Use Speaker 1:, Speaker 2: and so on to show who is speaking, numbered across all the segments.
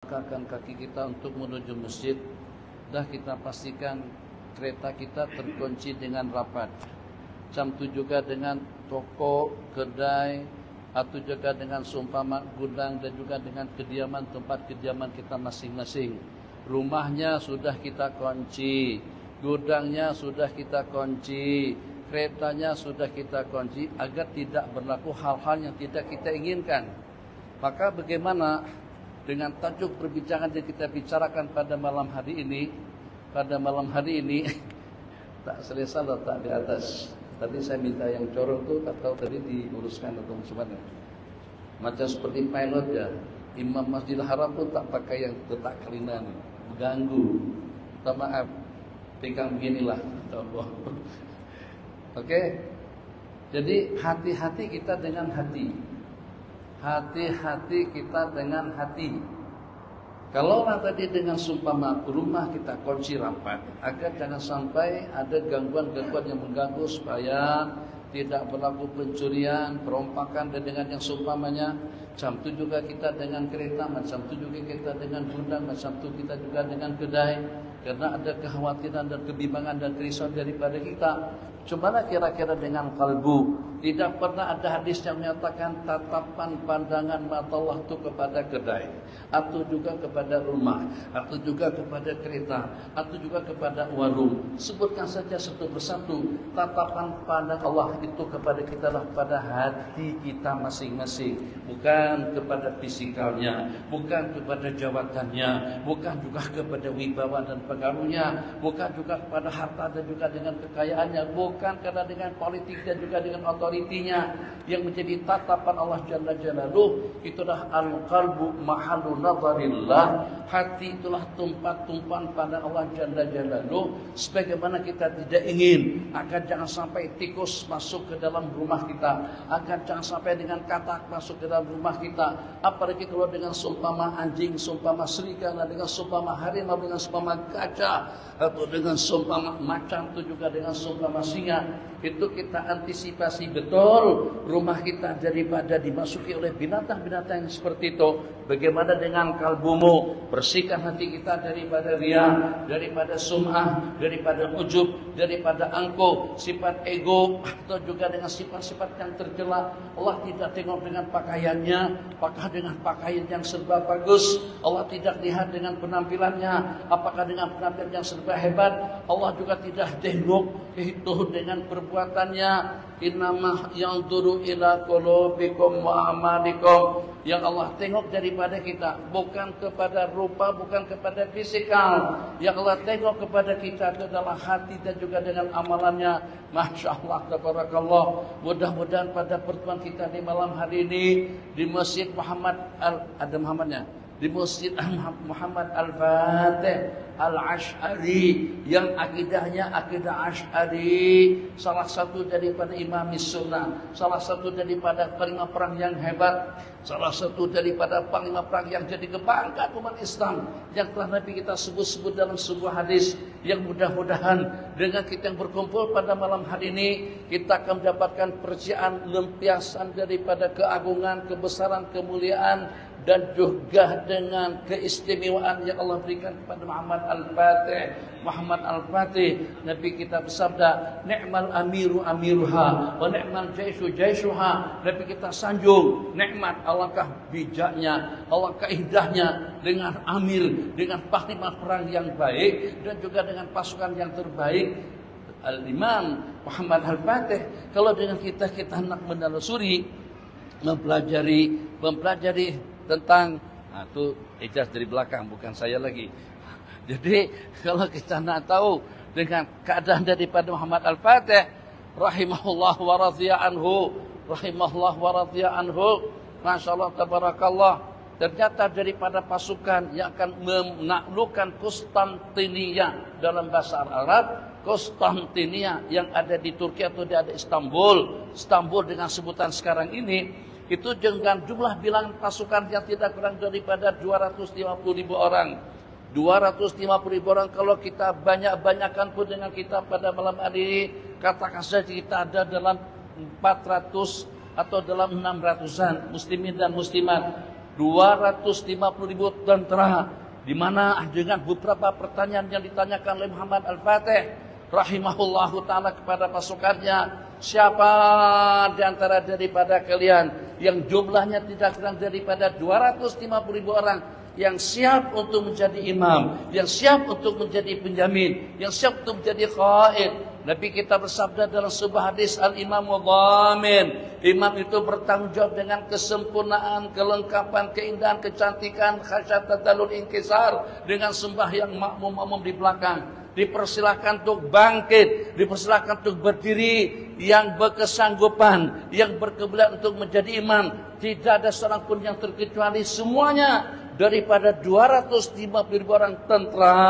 Speaker 1: Langkahkan kaki kita untuk menuju masjid, dah kita pastikan kereta kita terkunci dengan rapat. Jam 7 juga dengan toko, kedai, atau juga dengan seumpama gudang dan juga dengan kediaman, tempat kediaman kita masing-masing. Rumahnya sudah kita kunci, gudangnya sudah kita kunci, keretanya sudah kita kunci, agar tidak berlaku hal-hal yang tidak kita inginkan. Maka bagaimana dengan tajuk perbincangan yang kita bicarakan pada malam hari ini? Pada malam hari ini tak selesai letak di atas. Tadi saya minta yang corong tuh, tak tahu tadi diuruskan atau semuanya. Macam seperti pilot ya. Imam Masjidil Haram pun tak pakai yang letak kelina nih, mengganggu. Minta maaf, pegang beginilah. Oke. Jadi hati-hati kita dengan hati. Hati-hati kita dengan hati. Kalau tadi dengan sumpama rumah kita kunci rapat, agar jangan sampai ada gangguan-gangguan yang mengganggu, supaya tidak berlaku pencurian, perompakan, dan dengan yang seumpamanya. Macam itu juga kita dengan kereta, macam itu juga kita dengan gudang, macam itu kita juga dengan kedai. Karena ada kekhawatiran dan kebimbangan dan kerisauan daripada kita. Cumalah kira-kira dengan kalbu. Tidak pernah ada hadis yang menyatakan tatapan pandangan mata Allah itu kepada kedai, atau juga kepada rumah, atau juga kepada kereta, atau juga kepada warung. Sebutkan saja satu persatu. Tatapan pandang Allah itu kepada kita lah pada hati kita masing-masing, bukan kepada fisikalnya, bukan kepada jabatannya, bukan juga kepada wibawa dan pengaruhnya, bukan juga kepada harta dan juga dengan kekayaannya, bukan karena dengan politik dan juga dengan otoritinya. Yang menjadi tatapan Allah Jalla Jalaluh itulah al-qalbu mahallu nadharillah. Hati itulah tempat-tumpuan pandang Allah Jalla Jalaluh. Sebagaimana kita tidak ingin agar jangan sampai tikus masuk ke dalam rumah kita, agar jangan sampai dengan katak masuk ke dalam rumah kita, apalagi kalau dengan seumpama anjing, seumpama serigala, dengan seumpama harimau, dengan seumpama gajah, atau dengan seumpama macan, itu juga dengan seumpama singa. Itu kita antisipasi betul rumah kita daripada dimasuki oleh binatang-binatang yang seperti itu. Bagaimana dengan kalbumu? Bersihkan hati kita daripada riya, daripada sum'ah, daripada ujub, daripada angkuh, sifat ego, atau juga dengan sifat-sifat yang tercela. Allah tidak tengok dengan pakaiannya, apakah dengan pakaian yang serba bagus. Allah tidak lihat dengan penampilannya, apakah dengan penampilan yang serba hebat. Allah juga tidak tengok itu dengan perbuatannya. Innama yanzuru ila qulubikum wa amalikum. Yang Allah tengok daripada kita bukan kepada rupa, bukan kepada fisikal. Yang Allah tengok kepada kita itu adalah hati dan juga dengan amalannya. Masya Allah, tabarakallah. Mudah-mudahan pada pertemuan kita di malam hari ini di Masjid Muhammad ada Muhammadnya, di Masjid Muhammad Al-Fatih Al-Ash'ari, yang akidahnya akidah Ash'ari, salah satu daripada imam sunnah, salah satu daripada panglima perang yang hebat, salah satu daripada panglima perang yang jadi kebanggaan umat Islam, yang telah Nabi kita sebut-sebut dalam sebuah hadis. Yang mudah-mudahan dengan kita yang berkumpul pada malam hari ini, kita akan mendapatkan percikan lempiasan daripada keagungan, kebesaran, kemuliaan, dan juga dengan keistimewaan yang Allah berikan kepada Muhammad Al-Fatih. Muhammad Al-Fatih, Nabi kita bersabda, ni'mal amiru amiruha wa ni'mal jaishu jaishuha. Nabi kita sanjung nikmat, alangkah bijaknya, alangkah indahnya dengan amir, dengan panglima perang yang baik, dan juga dengan pasukan yang terbaik, Al-Imam Muhammad Al-Fatih. Kalau dengan kita hendak menelusuri, mempelajari tentang, itu ijaz dari belakang, bukan saya lagi. Jadi kalau kita nak tahu dengan keadaan daripada Muhammad Al-Fatih rahimahullah wa radhiya anhu, rahimahullah wa radhiya anhu, masyaallah tabarakallah, ternyata daripada pasukan yang akan menaklukkan Konstantinia, dalam bahasa Arab Konstantinia yang ada di Turki atau di ada Istanbul dengan sebutan sekarang ini, itu dengan jumlah bilangan pasukan yang tidak kurang daripada 250.000 orang. 250.000 orang, kalau kita banyak-banyakkan pun dengan kita pada malam hari ini, katakan saja kita ada dalam 400 atau dalam 600-an muslimin dan muslimat. 250.000 tentara, di mana dengan beberapa pertanyaan yang ditanyakan oleh Muhammad Al-Fatih rahimahullahu ta'ala kepada pasukannya, siapa di antara daripada kalian yang jumlahnya tidak kurang daripada 250.000 orang yang siap untuk menjadi imam, yang siap untuk menjadi penjamin, yang siap untuk menjadi qaid. Nabi kita bersabda dalam sebuah hadis, al-imamu dhamin. Imam itu bertanggung jawab dengan kesempurnaan, kelengkapan, keindahan, kecantikan, khasyat tadallul inkisar, dengan sembahyang makmum-makmum di belakang. Dipersilakan untuk bangkit, dipersilakan untuk berdiri, yang berkesanggupan, yang berkebelan untuk menjadi imam. Tidak ada seorang pun yang terkecuali, semuanya daripada 250.000 orang tentara,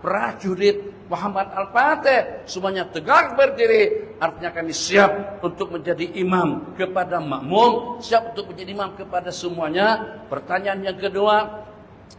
Speaker 1: prajurit Muhammad Al-Fatih, semuanya tegak berdiri. Artinya kami siap untuk menjadi imam kepada makmum, siap untuk menjadi imam kepada semuanya. Pertanyaan yang kedua,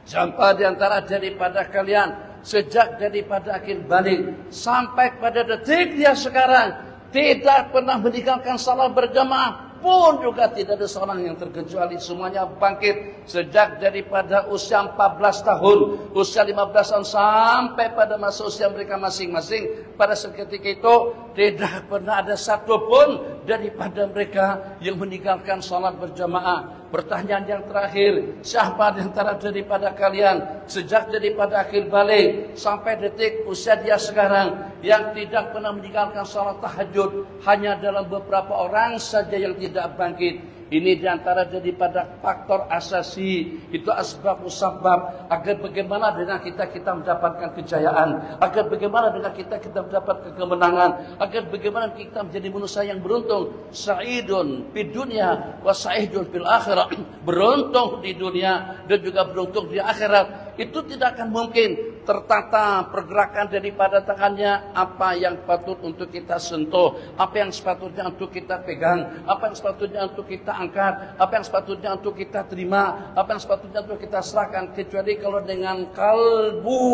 Speaker 1: siapa di antara daripada kalian sejak daripada akhir balik sampai pada detik dia sekarang tidak pernah meninggalkan salat berjamaah pun juga tidak ada seorang yang terkecuali, semuanya bangkit sejak daripada usia 14 tahun, usia 15 tahun sampai pada masa usia mereka masing-masing. Pada seketika itu tidak pernah ada satupun daripada mereka yang meninggalkan salat berjamaah. Pertanyaan yang terakhir, siapa di antara daripada kalian sejak daripada akhir balik sampai detik usia dia sekarang yang tidak pernah meninggalkan salat tahajud? Hanya dalam beberapa orang saja yang tidak bangkit. Ini diantara daripada faktor asasi, itu asbab musabab, agar bagaimana dengan kita mendapatkan kejayaan, agar bagaimana dengan kita mendapatkan kemenangan, agar bagaimana kita menjadi manusia yang beruntung. Sa'idun fid dunya wa sa'idun fil akhirah. Beruntung di dunia dan juga beruntung di akhirat. Itu tidak akan mungkin tertata pergerakan daripada tangannya, apa yang patut untuk kita sentuh, apa yang sepatutnya untuk kita pegang, apa yang sepatutnya untuk kita angkat, apa yang sepatutnya untuk kita terima, apa yang sepatutnya untuk kita serahkan, kecuali kalau dengan kalbu,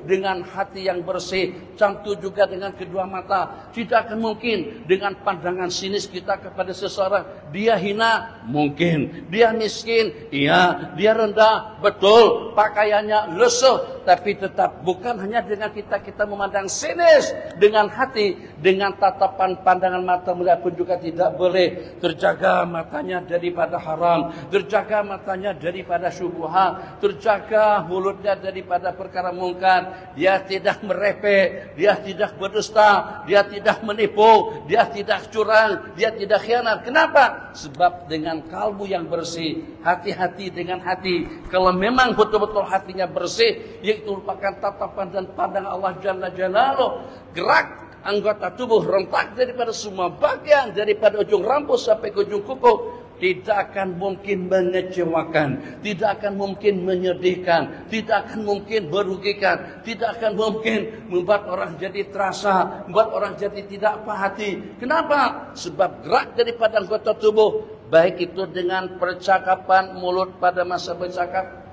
Speaker 1: dengan hati yang bersih. Tentu juga dengan kedua mata. Tidak akan mungkin dengan pandangan sinis kita kepada seseorang. Dia hina, mungkin. Dia miskin, iya. Dia rendah, betul. Pakaiannya lesuh, tapi tetap bukan hanya dengan kita memandang sinis dengan hati, dengan tatapan pandangan mata melihat pun juga tidak boleh. Terjaga matanya daripada haram, terjaga matanya daripada syubhat, terjaga mulutnya daripada perkara mungkar. Dia tidak merepek, dia tidak berdusta, dia tidak menipu, dia tidak curang, dia tidak khianat. Kenapa? Sebab dengan kalbu yang bersih, hati-hati dengan hati. Kalau memang betul-betul hatinya bersih, yaitu merupakan tatapan dan pandangan Allah Jalla Jalaluh, gerak anggota tubuh rentak daripada semua bagian, daripada ujung rambut sampai ke ujung kuku, tidak akan mungkin mengecewakan, tidak akan mungkin menyedihkan, tidak akan mungkin merugikan, tidak akan mungkin membuat orang jadi terasa, membuat orang jadi tidak hati. Kenapa? Sebab gerak daripada anggota tubuh, baik itu dengan percakapan mulut pada masa bercakap,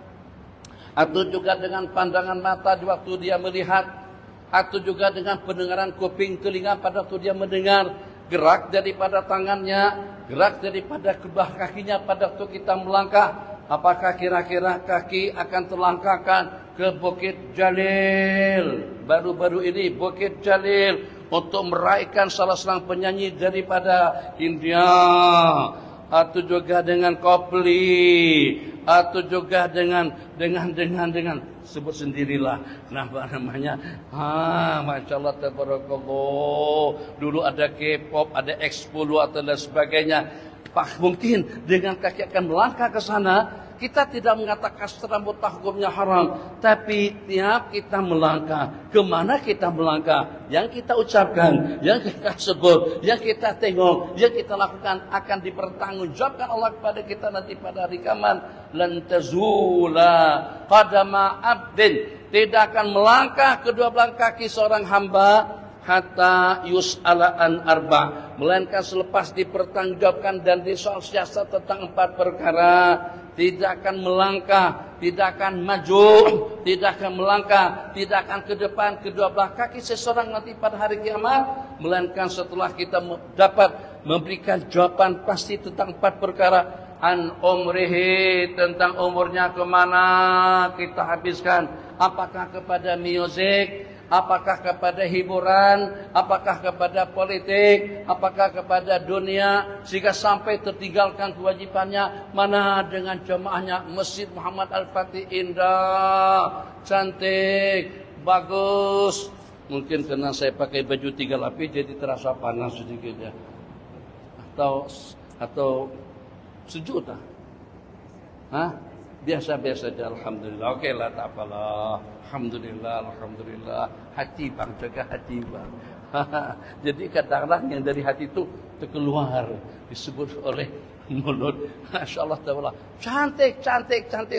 Speaker 1: atau juga dengan pandangan mata di waktu dia melihat, atau juga dengan pendengaran kuping telinga pada waktu dia mendengar, gerak daripada tangannya, gerak daripada kedua kakinya pada waktu kita melangkah. Apakah kira-kira kaki akan terlangkahkan ke Bukit Jalil baru-baru ini, Bukit Jalil, untuk meraihkan salah seorang penyanyi daripada India, atau juga dengan Kopli, atau juga dengan sebut sendirilah namanya. Masya Allah, tabarakallah. Dulu ada K-pop, ada X10 atau dan sebagainya. Mungkin dengan kaki akan melangkah ke sana. Kita tidak mengatakan secara mutlak hukumnya haram, tapi tiap kita melangkah, kemana kita melangkah, yang kita ucapkan, yang kita sebut, yang kita tengok, yang kita lakukan akan dipertanggungjawabkan Allah kepada kita nanti pada hari kiamat. Lan tazula qadama abdin, tidak akan melangkah kedua belah kaki seorang hamba hatta yus'ala an arba, melainkan selepas dipertanggungjawabkan dan disoal siasat tentang 4 perkara. Tidak akan melangkah, tidak akan maju, tidak akan melangkah, tidak akan ke depan kedua belah kaki seseorang nanti pada hari kiamat, melainkan setelah kita dapat memberikan jawaban pasti tentang 4 perkara. an umrihi, tentang umurnya kemana kita habiskan. Apakah kepada musik, apakah kepada hiburan, apakah kepada politik, apakah kepada dunia, sehingga sampai tertinggalkan kewajibannya. Mana dengan jemaahnya Masjid Muhammad Al-Fatih, indah, cantik, bagus. Mungkin karena saya pakai baju 3 lapis jadi terasa panas sedikit ya. Atau sejuk tak? Hah? Biasa-biasa saja, alhamdulillah. Okey lah, tak apalah. Alhamdulillah. Hati bang, jaga hati bang. Jadi kadang-kadang yang dari hati itu terkeluar, disebut oleh mulut. Masya-Allah taala. Cantik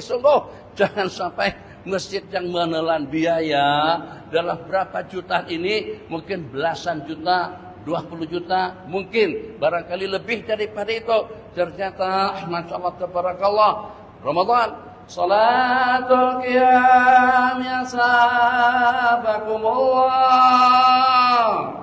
Speaker 1: sungguh. Jangan sampai masjid yang menelan biaya dalam berapa jutaan ini, mungkin belasan juta, 20 juta, mungkin barangkali lebih daripada itu. Ternyata masya-Allah tabarakallah, Ramadan, salatul qiyam ya sahabakumullah.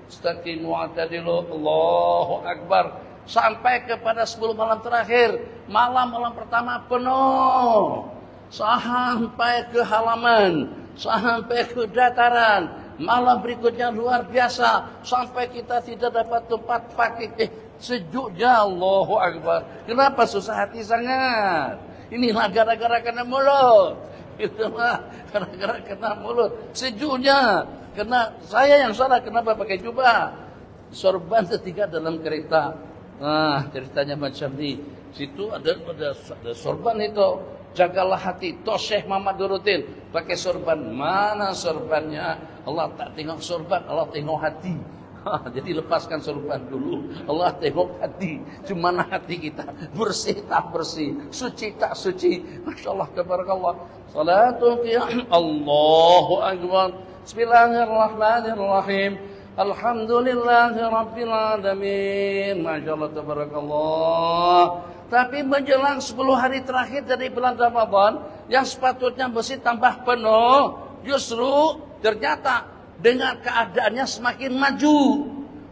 Speaker 1: Istaqimu atadilu, Allahu Akbar. Sampai kepada 10 malam terakhir. Malam pertama penuh. Sampai ke halaman, sampai ke dataran. Malam berikutnya luar biasa. Sampai kita tidak dapat tempat pakai. Sejuknya, Allahu Akbar. Kenapa susah hati sangat? Inilah gara-gara kena mulut. Itulah gara-gara kena mulut. Sejuknya. Karena saya yang salah, kenapa pakai jubah? Sorban ketiga dalam kereta. Nah, ceritanya macam ni. Situ ada sorban itu. Jagalah hati. Toh Syekh Muhammad Nuruddin pakai sorban. Mana sorbannya? Allah tak tengok sorban, Allah tengok hati. Jadi lepaskan sorban dulu. Allah tengok hati. Cuma hati kita bersih tak bersih, suci tak suci. Masya-Allah tabarakallah. Salatul qiyam, Allahu Akbar. Bismillahirrahmanirrahim. Alhamdulillahi rabbil alamin. Masya-Allah tabarakallah. Tapi menjelang 10 hari terakhir dari bulan Ramadan, yang sepatutnya mesti tambah penuh, justru ternyata dengan keadaannya semakin maju.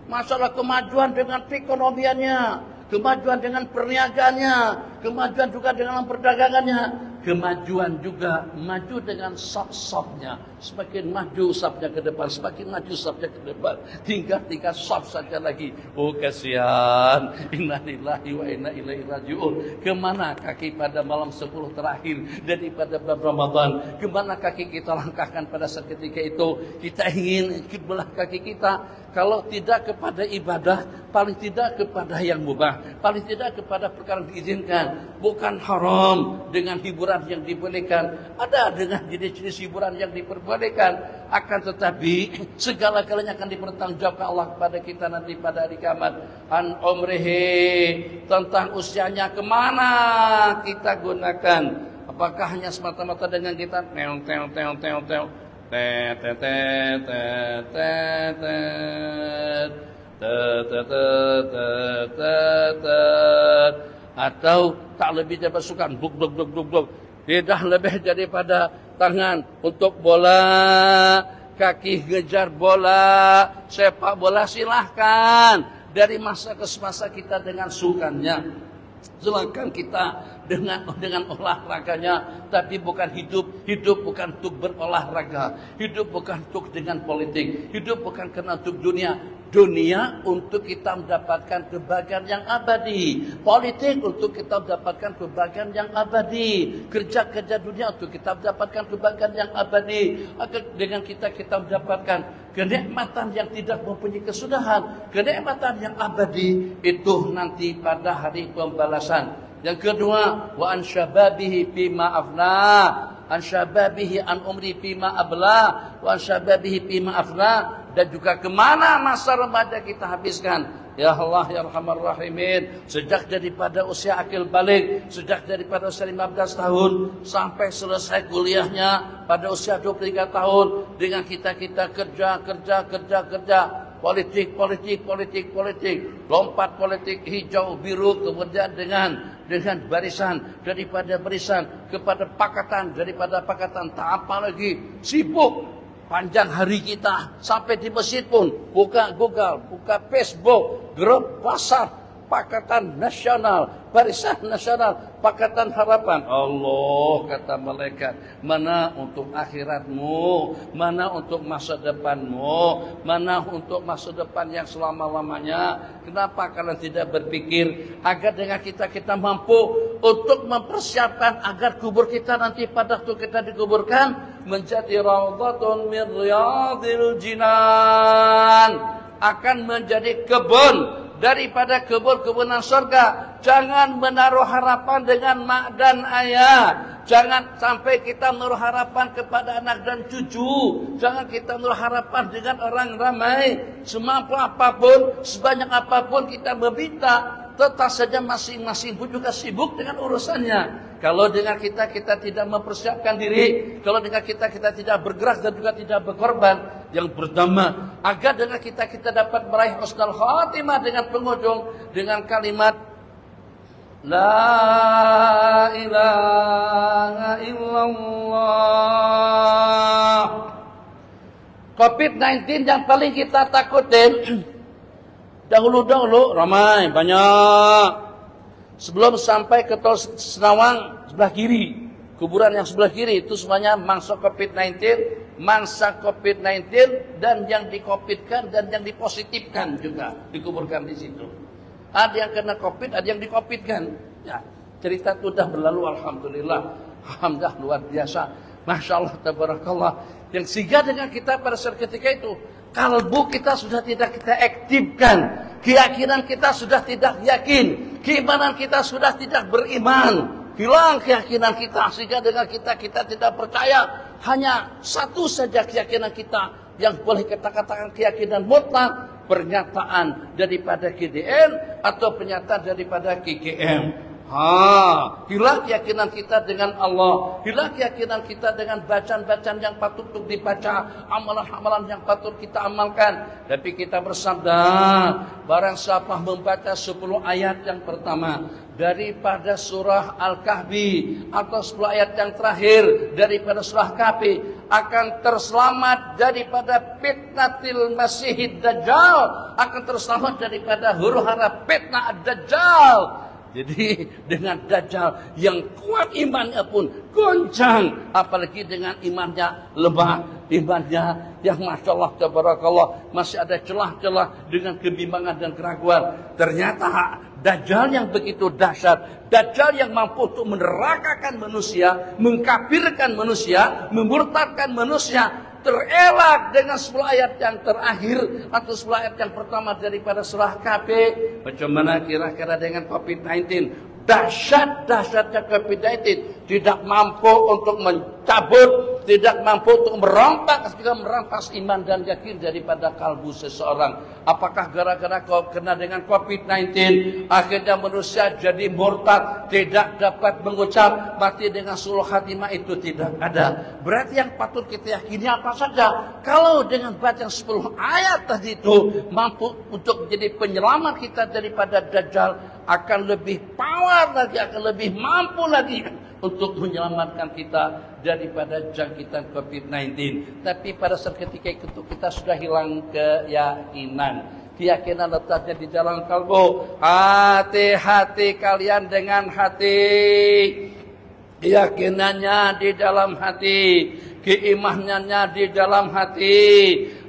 Speaker 1: Masalah kemajuan dengan perekonomiannya, kemajuan dengan perniagaannya, kemajuan juga dengan perdagangannya, kemajuan juga maju dengan sop-sopnya. Semakin maju sopnya ke depan, semakin maju sopnya ke depan. Tinggal sop saja lagi. Oh kasihan. Inna lillahi wa inna ilaihi raji'un. Kemana kaki pada malam 10 terakhir daripada bulan Ramadan? Kemana kaki kita langkahkan pada saat ketika itu? Kita ingin kiblah kaki kita. Kalau tidak kepada ibadah, paling tidak kepada yang mubah, paling tidak kepada perkara yang diizinkan. Bukan haram dengan hiburan yang dibolehkan. Ada dengan jenis-jenis hiburan yang diperbolehkan. Akan tetapi segala-galanya akan dipertanggungjawabkan Allah kepada kita nanti pada hari kiamat. An umrihi, tentang usianya kemana kita gunakan. Apakah hanya semata-mata dengan kita atau tak lebih daripada sukan tidak lebih daripada tangan untuk bola, kaki ngejar bola, sepak bola, silahkan. Dari masa ke masa kita dengan sukannya, silahkan kita dengan olahraganya. Tapi bukan hidup bukan untuk berolahraga, hidup bukan untuk dengan politik, hidup bukan karena untuk dunia untuk kita mendapatkan kebahagiaan yang abadi, politik untuk kita mendapatkan kebahagiaan yang abadi, kerja dunia untuk kita mendapatkan kebahagiaan yang abadi. Dengan kita mendapatkan kenikmatan yang tidak mempunyai kesudahan, kenikmatan yang abadi itu nanti pada hari pembalasan. Yang kedua, wa an syababihi bima afna, an syababihi an umri bima abla, wa an syababihi bima afna. Dan juga kemana masa remaja kita habiskan. Ya Allah ya Arhamar Rahimin. Sejak daripada usia akil balik, sejak daripada usia 15 tahun sampai selesai kuliahnya pada usia 23 tahun. Dengan kita kerja. Politik. Lompat politik hijau biru, kemudian dengan barisan, daripada barisan kepada pakatan, daripada pakatan tak apa lagi, sibuk. Panjang hari kita, sampai di masjid pun buka Google, buka Facebook, grup WhatsApp, Pakatan Nasional, Barisan Nasional, Pakatan Harapan. Allah, kata malaikat, mana untuk akhiratmu, mana untuk masa depanmu, mana untuk masa depan yang selama-lamanya. Kenapa kalian tidak berpikir agar dengan kita mampu untuk mempersiapkan agar kubur kita nanti pada waktu kita dikuburkan menjadi raudhatun min riyadil jinan, akan menjadi kebun daripada kebun-kebunan surga. Jangan menaruh harapan dengan mak dan ayah. Jangan sampai kita menaruh harapan kepada anak dan cucu. Jangan kita menaruh harapan dengan orang ramai. Semampu apapun, sebanyak apapun kita meminta, tetap saja masing-masing pun juga sibuk dengan urusannya. Kalau dengan kita tidak mempersiapkan diri, kalau dengan kita tidak bergerak dan juga tidak berkorban, yang pertama, agar dengan kita dapat meraih husnul khatimah dengan penghujung dengan kalimat La ilaha illallah. COVID-19 yang paling kita takutin dahulu ramai, banyak. Sebelum sampai ke tol Senawang sebelah kiri, kuburan yang sebelah kiri itu semuanya mangsa COVID-19, dan yang di-COVID-kan dan yang dipositifkan juga dikuburkan di situ. Ada yang kena COVID, ada yang di-COVID-kan. Ya, cerita itu sudah berlalu, alhamdulillah. Alhamdulillah, luar biasa. Masya Allah, tabarakallah. Yang sehingga dengan kita pada saat ketika itu, kalbu kita sudah tidak kita aktifkan. Keyakinan kita sudah tidak yakin. Keimanan kita sudah tidak beriman. Hilang keyakinan kita. Sehingga dengan kita tidak percaya. Hanya satu saja keyakinan kita yang boleh kita katakan keyakinan mutlak. Pernyataan daripada KDN atau pernyataan daripada KKM. Hilang keyakinan kita dengan Allah, hilang keyakinan kita dengan bacaan-bacaan yang patut untuk dibaca, amalan-amalan yang patut kita amalkan. Tapi kita bersabda, barang siapa membaca 10 ayat yang pertama daripada surah Al-Kahfi atau 10 ayat yang terakhir daripada surah Kahfi, akan terselamat daripada fitnatil masihid dajjal, akan terselamat daripada huru-hara fitnah ad-dajjal. Jadi dengan Dajjal yang kuat imannya pun goncang, apalagi dengan imannya lemah, imannya yang Masya Allah, tabarakallah, masih ada celah-celah dengan kebimbangan dan keraguan. Ternyata Dajjal yang begitu dahsyat, Dajjal yang mampu untuk menerakakan manusia, mengkafirkan manusia, memurtadkan manusia, terelak dengan 10 ayat yang terakhir atau 10 ayat yang pertama daripada surah Kahfi. Bagaimana kira-kira dengan COVID-19? Dahsyat-dahsyatnya COVID-19 tidak mampu untuk mencabut, tidak mampu untuk merampas iman dan yakin daripada kalbu seseorang. Apakah gara-gara kau kena dengan COVID-19 akhirnya manusia jadi murtad, tidak dapat mengucap mati dengan sulh khatimah? Itu tidak ada. Berarti yang patut kita yakini apa saja? Kalau dengan baca 10 ayat tadi itu mampu untuk menjadi penyelamat kita daripada Dajjal, akan lebih power lagi, akan lebih mampu lagi untuk menyelamatkan kita daripada jangkitan COVID-19. Tapi pada saat ketika itu kita sudah hilang keyakinan. Keyakinan letaknya di dalam kalbu. Hati-hati kalian dengan hati. Keyakinannya di dalam hati. Keimanannya di dalam hati.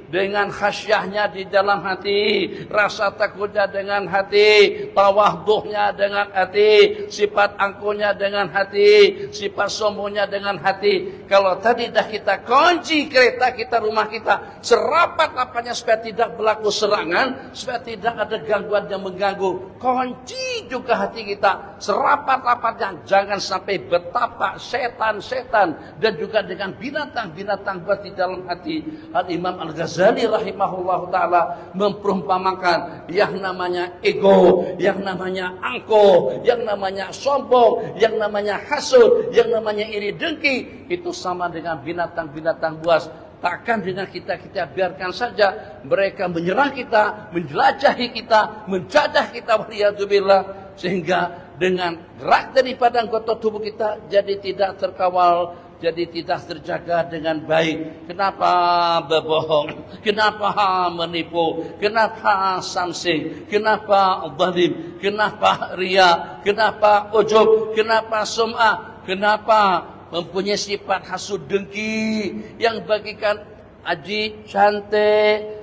Speaker 1: Dengan khasyahnya di dalam hati, rasa takutnya dengan hati, tawadhuhnya dengan hati, sifat angkuhnya dengan hati, sifat sombongnya dengan hati. Kalau tadi dah kita kunci kereta kita, rumah kita, serapat-rapatnya supaya tidak berlaku serangan, supaya tidak ada gangguan yang mengganggu. Kunci juga hati kita, serapat-rapatnya, jangan sampai betapa setan-setan dan juga dengan binatang-binatang buat di dalam hati. Al-Imam Al-Ghazali rahimahullah ta'ala memperumpamakan yang namanya ego, yang namanya angkuh, yang namanya sombong, yang namanya hasud, yang namanya iri dengki, itu sama dengan binatang-binatang buas. Takkan dengan kita biarkan saja mereka menyerang kita, menjelajahi kita, menjajah kita, waliyadzubillah, sehingga dengan gerak daripada anggota tubuh kita jadi tidak terkawal, jadi tidak terjaga dengan baik. Kenapa berbohong? Kenapa menipu? Kenapa samsing? Kenapa zalim? Kenapa riya? Kenapa ujub? Kenapa sum'ah? Kenapa mempunyai sifat hasud dengki yang bagikan aji, cantik,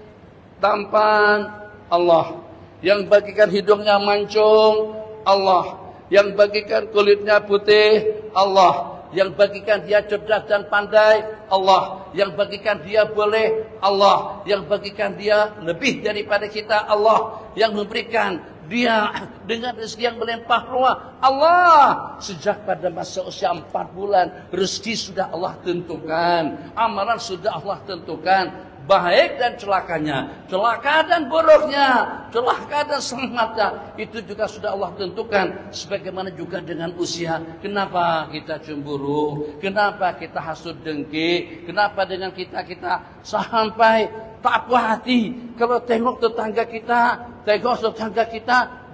Speaker 1: tampan? Allah. Yang bagikan hidungnya mancung? Allah. Yang bagikan kulitnya putih? Allah. Yang bagikan dia cerdas dan pandai? Allah. Yang bagikan dia boleh? Allah. Yang bagikan dia lebih daripada kita? Allah. Yang memberikan dia dengan rezeki yang melimpah ruah? Allah. Sejak pada masa usia 4 bulan, rezeki sudah Allah tentukan, amalan sudah Allah tentukan, baik dan celakanya, celaka dan buruknya, celaka dan selamatnya, itu juga sudah Allah tentukan. Sebagaimana juga dengan usia. Kenapa kita cemburu? Kenapa kita hasud dengki? Kenapa dengan kita sampai tak puas hati kalau tengok tetangga kita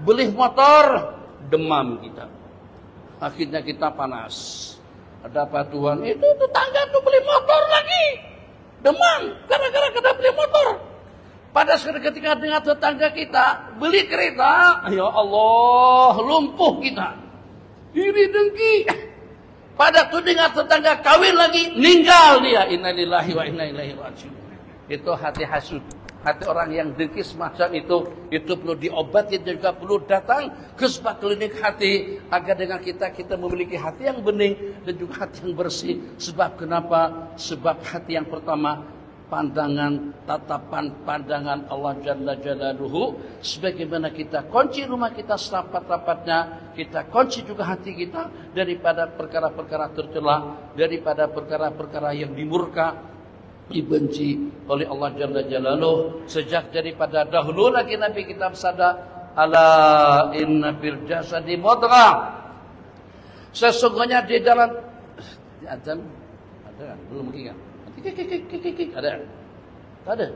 Speaker 1: beli motor, demam kita. Akhirnya kita panas. Ada apa Tuhan? Itu tetangga tuh beli motor lagi, demam gara-gara kita beli motor. Pada ketika dengan tetangga kita beli kereta, ya Allah, lumpuh kita, iri dengki. Pada tuh dengan tetangga kawin lagi, meninggal dia. Innalillahi wa inna ilaihi raji'un. Itu hati hasud, hati orang yang dengki semacam itu perlu diobati dan juga perlu datang ke sebuah klinik hati agar dengan kita memiliki hati yang bening dan juga hati yang bersih. Sebab kenapa? Sebab hati yang pertama, tatapan pandangan Allah Jalla Jalaluhu. Sebagaimana kita kunci rumah kita serapat-rapatnya, kita kunci juga hati kita daripada perkara-perkara tercela, daripada perkara-perkara yang dimurka, dibenci oleh Allah Jalla Jalaluhu. Sejak daripada dahulu lagi Nabi kita bersabda, ala inna fil jasadi mudghah. Sesungguhnya di dalam azan ada belum lagi kan? Ada.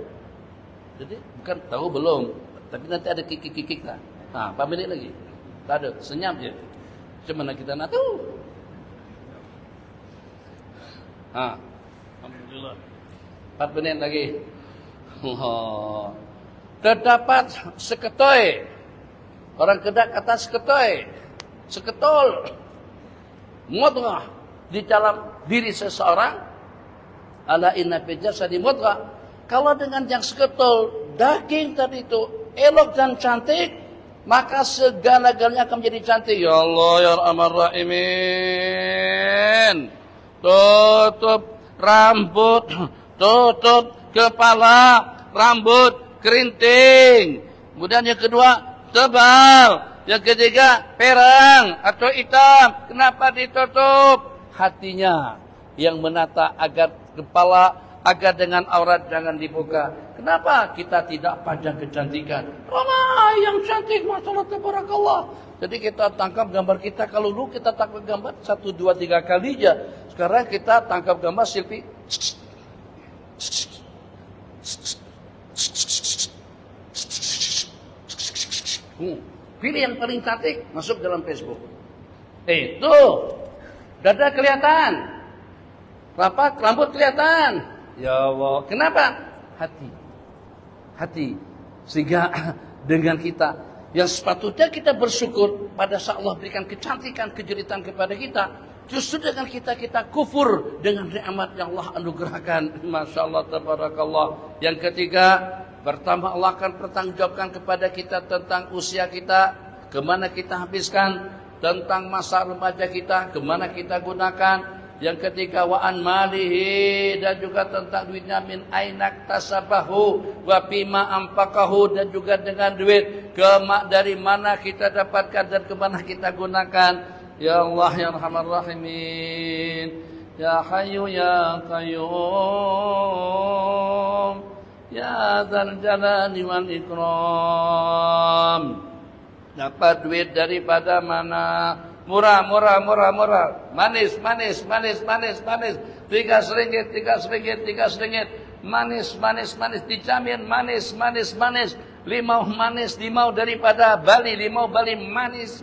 Speaker 1: Jadi bukan tahu belum, tapi nanti ada kikik lah. Nah, berapa menit lagi? Tak ada, senyap je. Macam mana kita nak tahu? Alhamdulillah. 4 menit lagi. Terdapat seketoi. Orang Kedah kata seketoi, seketol, mudghah di dalam diri seseorang. Ala inna fil jasadi mudghah. Kalau dengan yang seketol, daging tadi itu elok dan cantik, maka segala-galanya akan menjadi cantik. Ya Allah ya Arhamar Rahimin. Tutup rambut, tutup kepala, rambut kerinting. Kemudian yang kedua, tebal. Yang ketiga, perang atau hitam. Kenapa ditutup? Hatinya yang menata agar kepala, agar dengan aurat jangan dibuka. Kenapa kita tidak pajang kecantikan? Ramai yang cantik, masalah tabarakallah. Jadi kita tangkap gambar kita. Kalau dulu kita tangkap gambar 1, 2, 3 kali aja. Sekarang kita tangkap gambar selfie. Pilih yang paling cantik, masuk dalam Facebook. Tuh, dada kelihatan, rambut kelihatan. Ya Allah, kenapa? Hati. Sehingga dengan kita yang sepatutnya kita bersyukur pada saat Allah berikan kecantikan, kejeritan kepada kita, justru dengan kita kufur dengan nikmat yang Allah anugerahkan. Masya Allah, tabarakallah. Yang ketiga, pertama Allah akan bertanggungjawabkan kepada kita tentang usia kita, kemana kita habiskan, tentang masa remaja kita, kemana kita gunakan. Yang ketiga, wa an malihi, dan juga tentang duitnya, min ainak tasabahu wa bima ampakahu, dan juga dengan duit dari mana kita dapatkan dan kemana kita gunakan. Ya Allah ya Arhamar Rahimin, ya Hayyu ya Qayyum, ya Dzal Jalali wal Ikram. Dapat duit daripada mana? Murah. Manis. 3 seringgit. Manis. Dijamin manis. Limau manis, limau daripada Bali, manis.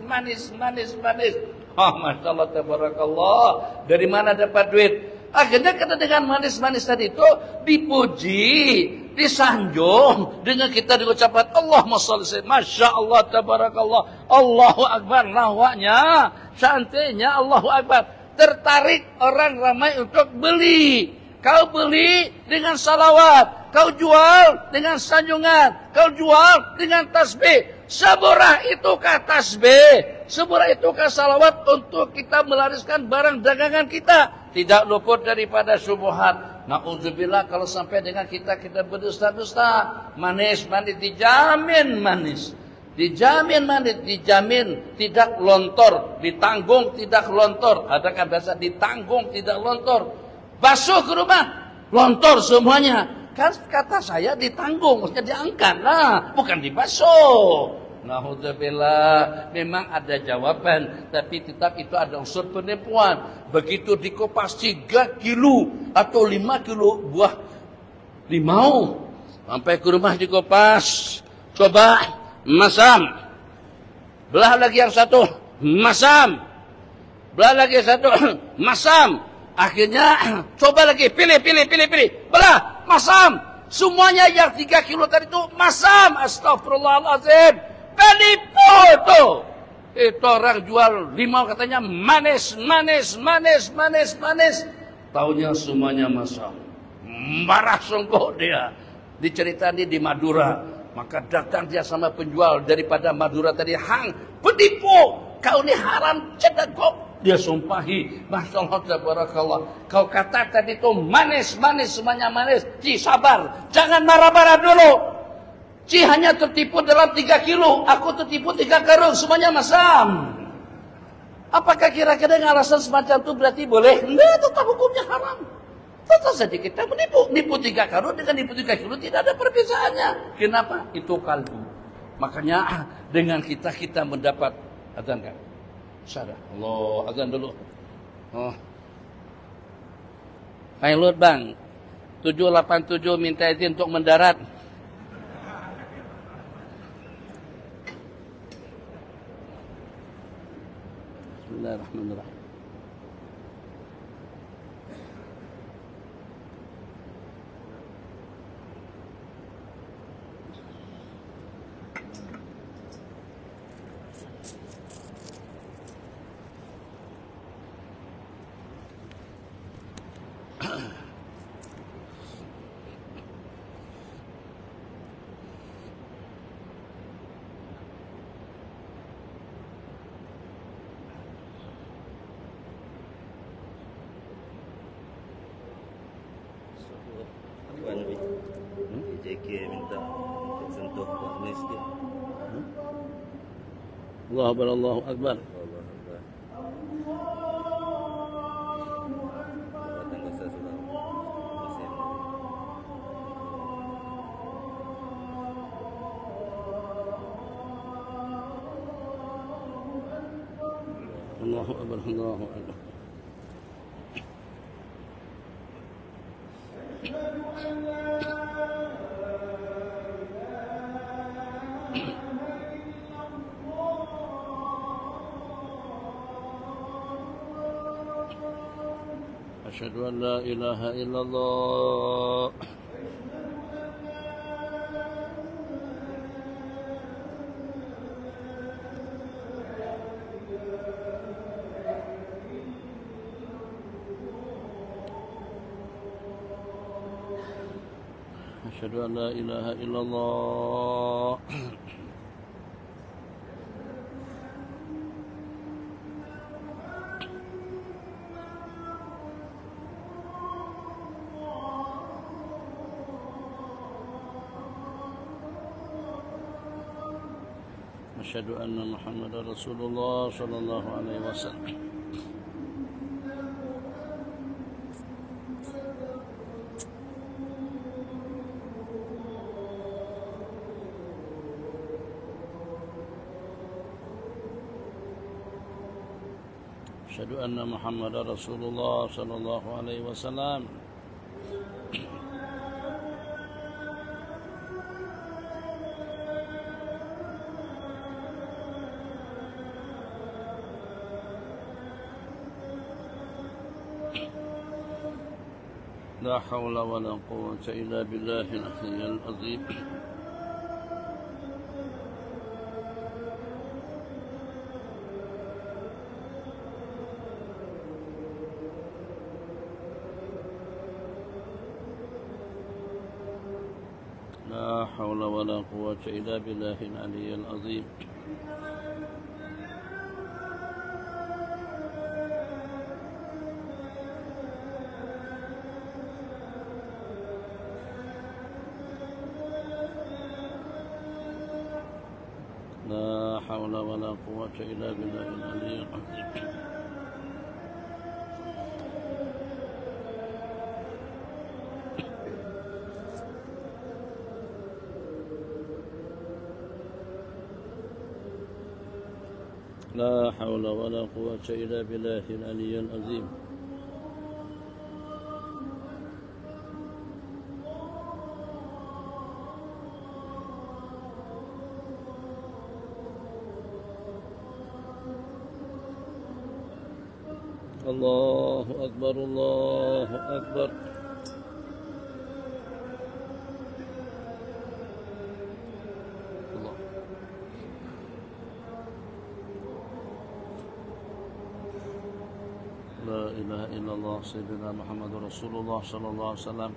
Speaker 1: Oh, Masya Allah, tabarakallah. Dari mana dapat duit? Akhirnya kita dengan manis-manis tadi itu dipuji, disanjung dengan kita diucapkan Allahumma shalli Masya Allah, tabarakallah, Allahu Akbar, lawaknya, cantiknya, Allahu Akbar. Tertarik orang ramai untuk beli. Kau beli dengan salawat, kau jual dengan sanjungan, kau jual dengan tasbih. Seburah itukah tasbih, seburah itukah salawat untuk kita melariskan barang dagangan kita. Tidak luput daripada syubhat. Na'udzubillah kalau sampai dengan kita berdusta-dusta. Manis dijamin manis. Dijamin manis, dijamin tidak lontor. Ditanggung tidak lontor. Adakah bahasa ditanggung tidak lontor? Basuh ke rumah, lontor semuanya. Kan kata saya ditanggung, maksudnya diangkat. Nah, bukan dibasuh. Na'udzubillah, memang ada jawaban, tapi tetap itu ada unsur penipuan. Begitu dikupas 3 kilo atau 5 kilo buah limau, sampai ke rumah dikupas, coba masam, belah lagi yang satu, masam, belah lagi yang satu, masam. Akhirnya coba lagi, pilih, belah, masam. Semuanya yang 3 kilo tadi itu masam. Astagfirullahaladzim. Penipu itu. Itu orang jual limau katanya manis. Taunya semuanya masam. Marah sungguh dia. Diceritani di Madura. Maka datang dia sama penjual daripada Madura tadi. Hang, penipu. Kau ini haram cedekop. Dia sumpahi. Masya Allah, tabarakallah. Kau kata tadi itu manis. Semuanya manis. Ci, sabar. Jangan marah-marah dulu. Ci hanya tertipu dalam 3 kilo. Aku tertipu 3 karung. Semuanya masam. Apakah kira-kira dengan alasan semacam itu berarti boleh? Enggak, tetap hukumnya haram. Tetap saja kita menipu. Nipu 3 karung dengan nipu 3 kilo tidak ada perbedaannya. Kenapa? Itu kalbu. Makanya dengan kita mendapat azan kan? Sadah. Allah, azan dulu. Oh. Pilot bang. 787 minta izin untuk mendarat. Bismillahirrahmanirrahim.
Speaker 2: JK minta sentuh ni sikit.
Speaker 1: Allahu Akbar. Allahu Akbar. Allahu Akbar. أشهد أن لا إله إلا الله أشهد أن لا إله إلا الله أشهد أن محمدا رسول الله صلى الله عليه وسلم أشهد أن محمدا رسول الله صلى الله عليه وسلم لا حول ولا قوة إلا بالله العلي العظيم لا حول ولا قوة إلا بالله العلي العظيم لا حول ولا قوة إلا بالله العلي العظيم لا حول ولا قوة إلا بالله العلي العظيم الله أكبر الله أكبر الله لا إله إلا الله سيدنا محمد رسول الله صلى الله عليه وسلم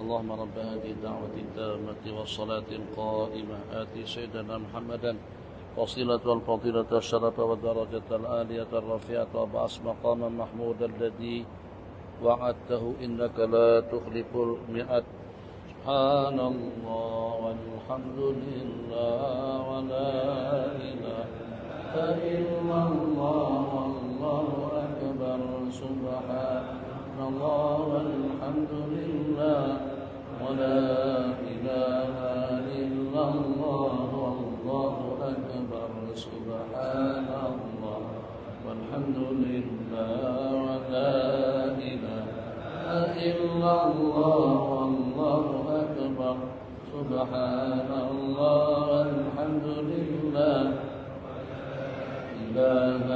Speaker 1: اللهم رب هذه الدعوة التامة والصلاة القائمة آتي سيدنا محمدا وصلة والفضيلة الشرف والدرجة العالية الرفيعة وبعث مقاما محمودا الذي وعدته إنك لا تخلف الميعاد سبحان الله والحمد لله ولا إله إلا الله والله أكبر سبحان الله والحمد لله ولا إله إلا الله والله أكبر سبحان الله والحمد لله ولا إله إلا الله والله أكبر سبحان الله والحمد لله لا إله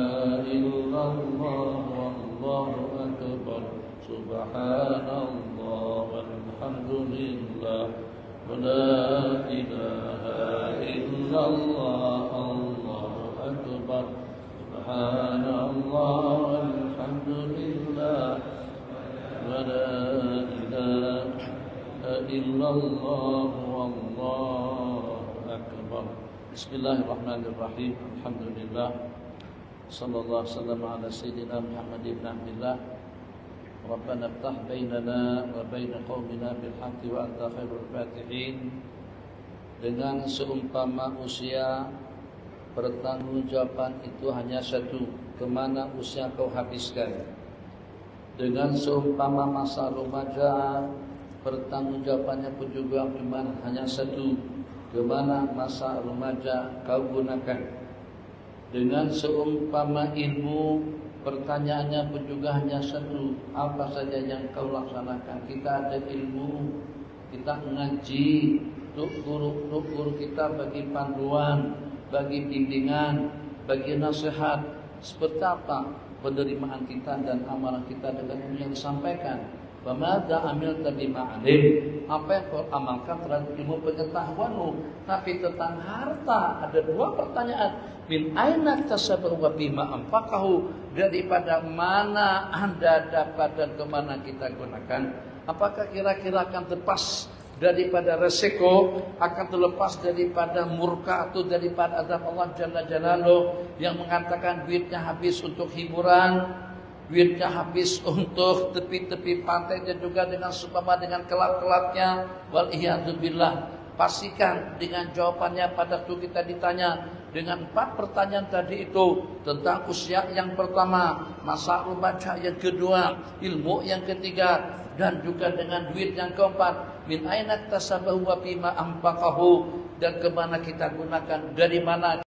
Speaker 1: إلا الله والله أكبر سبحان الله والحمد لله ولا إله إلا الله الله أكبر سبحان الله والحمد لله ولا إله إلا الله والله أكبر بسم الله الرحمن الرحيم الحمد لله صلى الله وسلم على سيدنا محمد بن عبد الله ربنا افتح بيننا وبين قومنا بالحق وأنت خير الفاتحين. Dengan seumpama usia, pertanggungjawaban itu hanya satu, kemana usia kau habiskan. Dengan seumpama masa remaja, pertanggungjawabannya pun juga cuma hanya satu, kemana masa remaja kau gunakan. Dengan seumpama ilmu, pertanyaannya pun juga hanya satu, apa saja yang kau laksanakan. Kita ada ilmu, kita mengaji, untuk guru kita bagi panduan, bagi bimbingan, bagi nasihat. Seperti apa penerimaan kita dan amalan kita dengan ilmu yang disampaikan. Bamada amil tadi ma'alim, apa yang kau amalkan terhadap ilmu pengetahuanmu. Tapi tentang harta ada dua pertanyaan. Min aina tasabahu wa bima anfaqahu, daripada mana Anda dapat dan kemana kita gunakan. Apakah kira-kira akan terlepas daripada resiko, akan terlepas daripada murka atau daripada azab Allah Jalla Jalaluh yang mengatakan duitnya habis untuk hiburan, duitnya habis untuk tepi-tepi pantai dan juga dengan seumpama dengan kelab-kelabnya. Wal iyadzubillah. Pastikan dengan jawabannya pada waktu kita ditanya dengan 4 pertanyaan tadi itu, tentang usia yang pertama, masa remaja yang kedua, ilmu yang ketiga, dan juga dengan duit yang keempat. Min aina tasabahu wa bima anfaqahu, dan kemana kita gunakan, dari mana